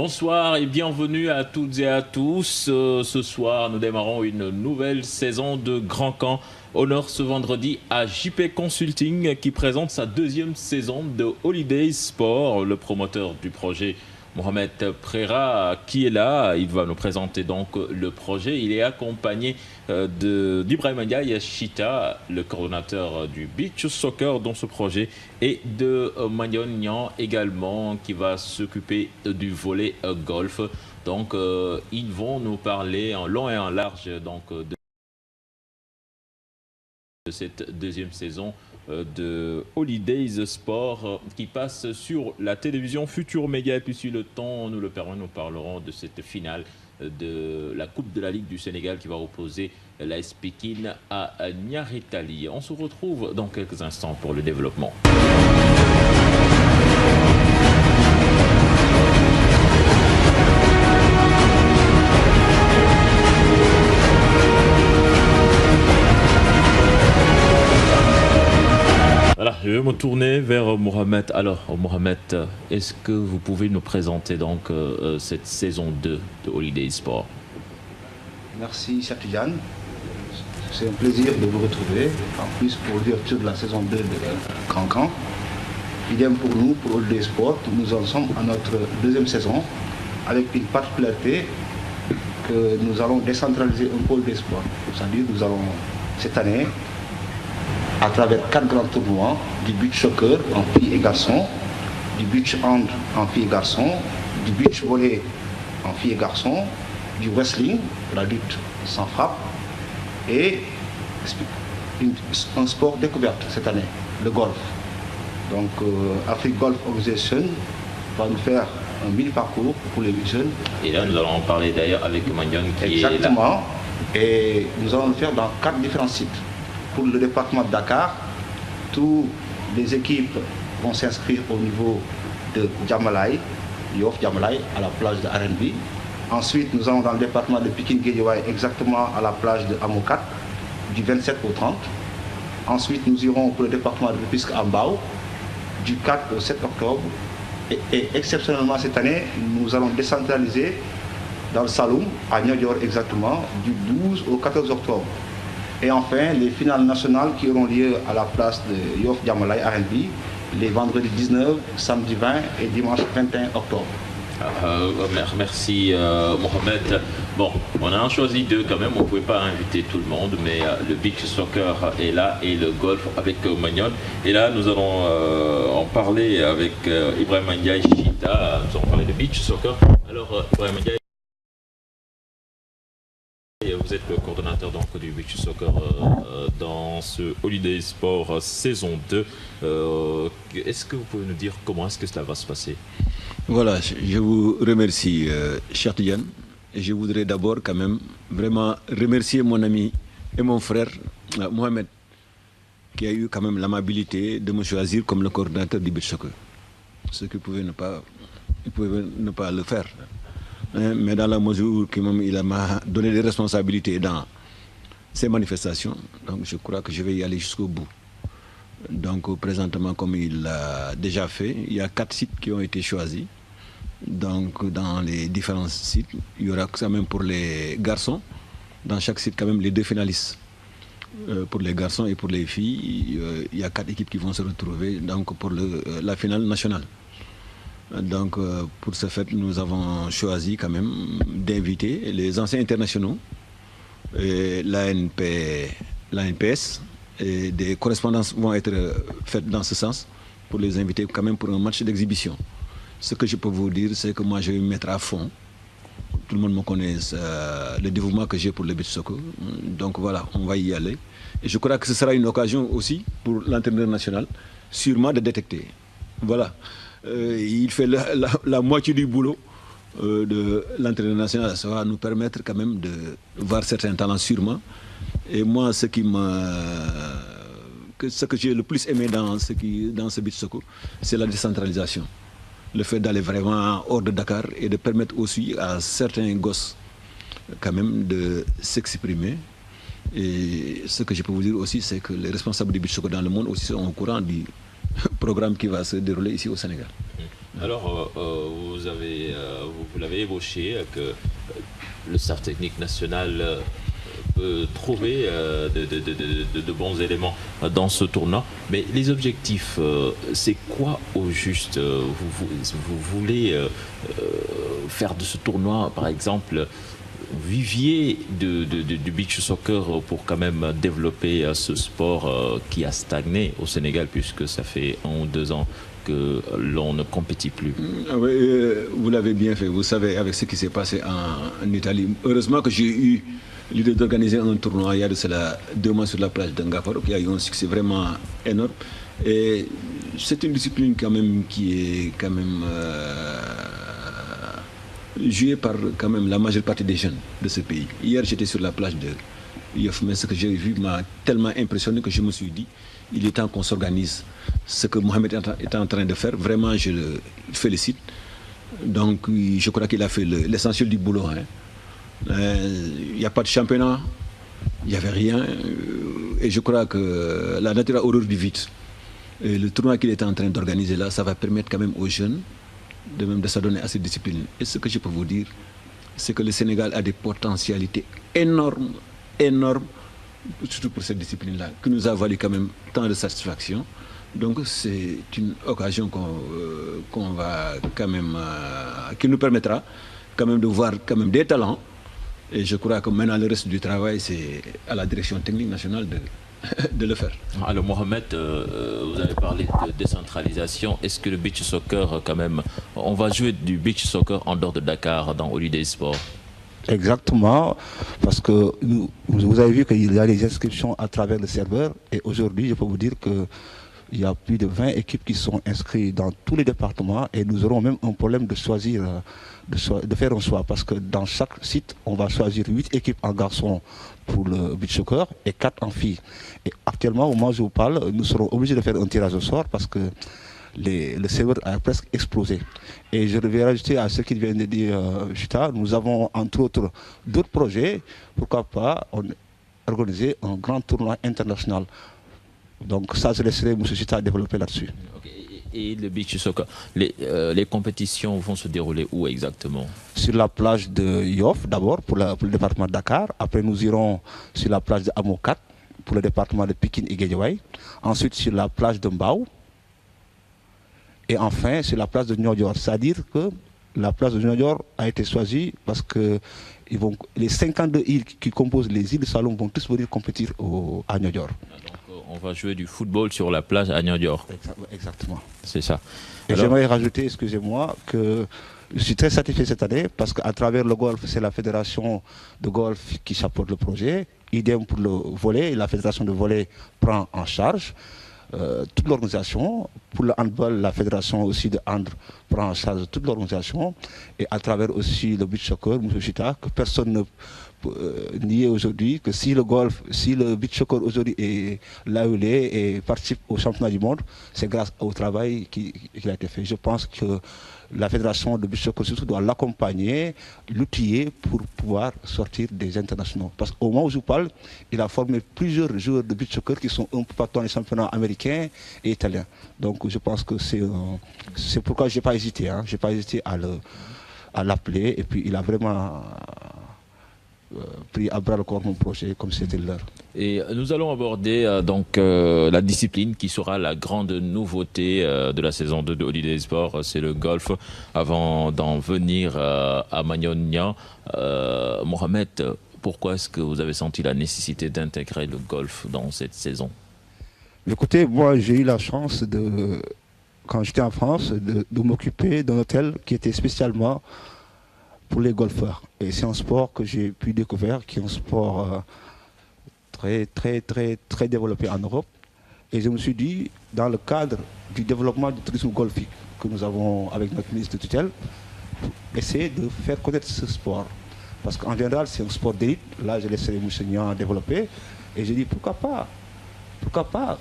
Bonsoir et bienvenue à toutes et à tous. Ce soir, nous démarrons une nouvelle saison de Grand Camp. Honneur ce vendredi à JP Consulting qui présente sa deuxième saison de Holiday Sport. Le promoteur du projet, Mohamed Prera, qui est là. Il va nous présenter donc le projet. Il est accompagné d'Ibrahim Ndiaye Chita, le coordonnateur du Beach Soccer dans ce projet, et de Magnon Nian également, qui va s'occuper du volley golf. Donc, ils vont nous parler en long et en large donc, de cette deuxième saison de Holidays Sport qui passe sur la télévision Futur Média. Et puis si le temps nous le permet, nous parlerons de cette finale de la Coupe de la Ligue du Sénégal qui va opposer l'AS Pikine à Niaritali. On se retrouve dans quelques instants pour le développement. Voilà, je vais me tourner vers Mohamed. Alors, Mohamed, est-ce que vous pouvez nous présenter donc cette saison 2 de Holiday Sport? Merci Chatidiane. C'est un plaisir de vous retrouver. En plus, pour l'ouverture de la saison 2 de Cancan. Idem pour nous, pour Holiday Sport. Nous en sommes à notre deuxième saison avec une particularité que nous allons décentraliser un pôle des sports. C'est-à-dire nous allons cette année, à travers 4 grands tournois, du beach soccer en filles et garçons, du beach hand en filles et garçons, du beach volley en filles et garçons, du wrestling, la lutte sans frappe, et un sport découverte cette année, le golf. Donc Afrique Golf Organization va nous faire un mini-parcours pour les jeunes. Et là, nous allons en parler d'ailleurs avec Magnon qui Exactement. est là. Et nous allons le faire dans 4 différents sites. Pour le département de Dakar, toutes les équipes vont s'inscrire au niveau de Djamalai, Yoff Djamalai, à la plage de RNB. Ensuite, nous allons dans le département de Pikine-Guédiawaye, exactement à la plage de Amokat, du 27 au 30. Ensuite, nous irons pour le département de Rufisque à Mbao, du 4 au 7 octobre. Et exceptionnellement, cette année, nous allons décentraliser dans le Saloum, à Niodior exactement, du 12 au 14 octobre. Et enfin, les finales nationales qui auront lieu à la place de Yoff Djamalai RNB, les vendredis 19, samedi 20 et dimanche 21 octobre. Merci Mohamed. Bon, on a en choisi 2 quand même, on ne pouvait pas inviter tout le monde, mais le beach soccer est là et le golf avec Magnon. Et là, nous allons en parler avec Ibrahim Ndiaye Chita. Nous allons parler de beach soccer. Alors, Ibrahim Ndiaye, vous êtes le coordonnateur donc, du beach soccer dans ce Holiday Sport saison 2. Est-ce que vous pouvez nous dire comment est-ce que cela va se passer? Voilà, je vous remercie, cher Tidiane. Et je voudrais d'abord quand même vraiment remercier mon ami et mon frère Mohamed, qui a eu quand même l'amabilité de me choisir comme le coordonnateur du beach soccer. Ce qu'il pouvait ne pas le faire. Mais dans la mesure où il m'a donné des responsabilités dans ces manifestations, donc je crois que je vais y aller jusqu'au bout. Donc présentement, comme il l'a déjà fait, il y a 4 sites qui ont été choisis. Donc dans les différents sites, il y aura quand même pour les garçons, dans chaque site quand même les 2 finalistes. Pour les garçons et pour les filles, il y a 4 équipes qui vont se retrouver donc, pour la finale nationale. Donc, pour ce fait, nous avons choisi quand même d'inviter les anciens internationaux, l'ANPS, et des correspondances vont être faites dans ce sens pour les inviter quand même pour un match d'exhibition. Ce que je peux vous dire, c'est que moi, je vais me mettre à fond. Tout le monde me connaît le dévouement que j'ai pour le beach soccer. Donc voilà, on va y aller. Et je crois que ce sera une occasion aussi pour l'entraîneur national, sûrement de détecter. Voilà. Il fait la moitié du boulot de l'entraîneur national. Ça va nous permettre quand même de voir certains talents sûrement. Et moi, ce que j'ai le plus aimé dans ce beach soccer, c'est la décentralisation. Le fait d'aller vraiment hors de Dakar et de permettre aussi à certains gosses quand même de s'exprimer. Et ce que je peux vous dire aussi, c'est que les responsables du beach soccer dans le monde aussi sont au courant du programme qui va se dérouler ici au Sénégal. Alors, vous l'avez évoqué, que le staff technique national peut trouver de bons éléments dans ce tournoi. Mais les objectifs, c'est quoi au juste? Vous voulez faire de ce tournoi, par exemple, vivier du beach soccer pour quand même développer ce sport qui a stagné au Sénégal, puisque ça fait 1 ou 2 ans que l'on ne compétit plus. Oui, vous l'avez bien fait. Vous savez, avec ce qui s'est passé en Italie, heureusement que j'ai eu l'idée d'organiser un tournoi il y a de cela 2 mois sur la plage d'Angaparo, qui a eu un succès vraiment énorme. Et c'est une discipline quand même qui est quand même jouée par quand même la majeure partie des jeunes de ce pays. Hier, j'étais sur la plage de Yoff, mais ce que j'ai vu m'a tellement impressionné que je me suis dit, il est temps qu'on s'organise. Ce que Mohamed est en train de faire, vraiment, je le félicite. Donc, je crois qu'il a fait l'essentiel du boulot. Il n'y a pas de championnat, il n'y avait rien. Et je crois que la nature a horreur du vide. Et le tournoi qu'il est en train d'organiser là, ça va permettre quand même aux jeunes de s'adonner à cette discipline. Et ce que je peux vous dire, c'est que le Sénégal a des potentialités énormes, surtout pour cette discipline-là, qui nous a valu quand même tant de satisfaction. Donc c'est une occasion qu'on va quand même, qui nous permettra quand même de voir quand même des talents. Et je crois que maintenant le reste du travail, c'est à la direction technique nationale de le faire. Alors Mohamed, vous avez parlé de décentralisation. Est-ce que le beach soccer, quand même, on va jouer du beach soccer en dehors de Dakar, dans Holiday Sport? Exactement, parce que vous avez vu qu'il y a des inscriptions à travers le serveur. Et aujourd'hui, je peux vous dire qu'il y a plus de 20 équipes qui sont inscrites dans tous les départements. Et nous aurons même un problème de choisir, de faire un choix. Parce que dans chaque site, on va choisir 8 équipes en garçons pour le beach soccer et 4 en filles. Et actuellement, au moment où je vous parle, nous serons obligés de faire un tirage au sort parce que le serveur a presque explosé. Et je vais rajouter à ce qu'il vient de dire Juta, nous avons entre autres d'autres projets. Pourquoi pas organiser un grand tournoi international. Donc ça, je laisserai M. Juta développer là-dessus. Okay. Et le beach soccer, les compétitions vont se dérouler où exactement? Sur la plage de Yoff, d'abord, pour le département de Dakar. Après, nous irons sur la plage de Amokat, pour le département de Pikine et Guédiawaye. Ensuite, sur la plage de Mbao. Et enfin, c'est la place de Niodior. C'est-à-dire que la place de Niodior a été choisie parce que les 52 îles qui composent les îles de Saloum vont tous venir compétir à Niodior. Donc on va jouer du football sur la plage à Niodior. Exactement. C'est ça. Et j'aimerais rajouter, excusez-moi, que je suis très satisfait cette année parce qu'à travers le golf, c'est la fédération de golf qui chapeaute le projet. Idem pour le volley, la fédération de volley prend en charge toute l'organisation. Pour le handball, la fédération aussi de hand prend en charge toute l'organisation. Et à travers aussi le beach soccer, M. Chita, que personne ne peut nier aujourd'hui, que si le beach soccer aujourd'hui est là où il est et participe au championnat du monde, c'est grâce au travail qui a été fait. Je pense que la fédération de beach soccer surtout doit l'accompagner, l'outiller pour pouvoir sortir des internationaux. Parce qu'au moment où je vous parle, il a formé plusieurs joueurs de beach soccer qui sont un peu partout dans les championnats américains et italiens. Donc je pense que c'est pourquoi je n'ai pas hésité. Je n'ai pas hésité à l'appeler et puis il a vraiment pris à bras le corps mon projet comme c'était l'heure. Et nous allons aborder donc la discipline qui sera la grande nouveauté de la saison 2 de Holiday Sport, c'est le golf. Avant d'en venir à Magnonia, Mohamed, pourquoi est-ce que vous avez senti la nécessité d'intégrer le golf dans cette saison? Écoutez, moi j'ai eu la chance quand j'étais en France de m'occuper d'un hôtel qui était spécialement pour les golfeurs. Et c'est un sport que j'ai pu découvrir, qui est un sport très, très, très, très développé en Europe. Et je me suis dit, dans le cadre du développement du tourisme golfique que nous avons avec notre ministre de tutelle, essayer de faire connaître ce sport. Parce qu'en général, c'est un sport d'élite. Là, je laisserai M. Nian développer. Et j'ai dit, pourquoi pas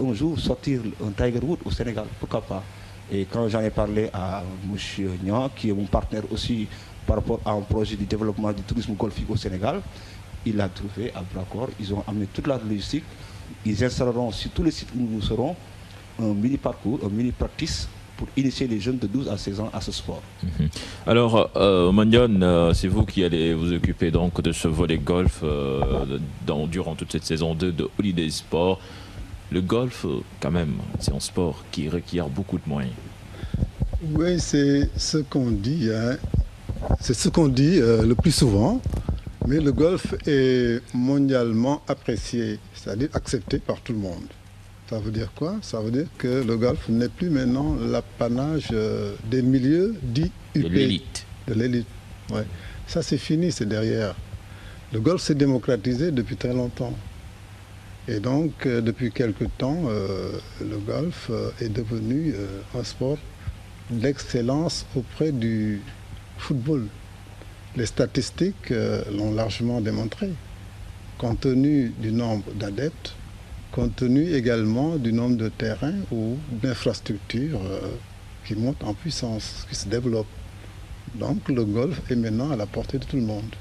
un jour sortir un Tiger Woods au Sénégal? Pourquoi pas? Et quand j'en ai parlé à M. Nian, qui est mon partenaire aussi par rapport à un projet de développement du tourisme golfique au Sénégal, il a trouvé à bras corps. Ils ont amené toute la logistique. Ils installeront sur tous les sites où nous serons un mini parcours, un mini practice pour initier les jeunes de 12 à 16 ans à ce sport. Alors, Mandione, c'est vous qui allez vous occuper donc de ce volet golf durant toute cette saison 2 de Holiday Sport. Le golf, quand même, c'est un sport qui requiert beaucoup de moyens. Oui, c'est ce qu'on dit. Hein. C'est ce qu'on dit le plus souvent. Mais le golf est mondialement apprécié, c'est-à-dire accepté par tout le monde. Ça veut dire quoi? Ça veut dire que le golf n'est plus maintenant l'apanage des milieux dits UP. De l'élite. De l'élite, ouais. Ça c'est fini, c'est derrière. Le golf s'est démocratisé depuis très longtemps. Et donc, depuis quelque temps, le golf est devenu un sport d'excellence auprès du football. Les statistiques l'ont largement démontré, compte tenu du nombre d'adeptes, compte tenu également du nombre de terrains ou d'infrastructures qui montent en puissance, qui se développent. Donc le golf est maintenant à la portée de tout le monde.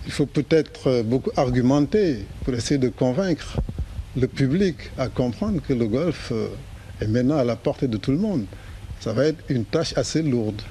Il faut peut-être beaucoup argumenter pour essayer de convaincre le public à comprendre que le golf est maintenant à la portée de tout le monde. Ça va être une tâche assez lourde.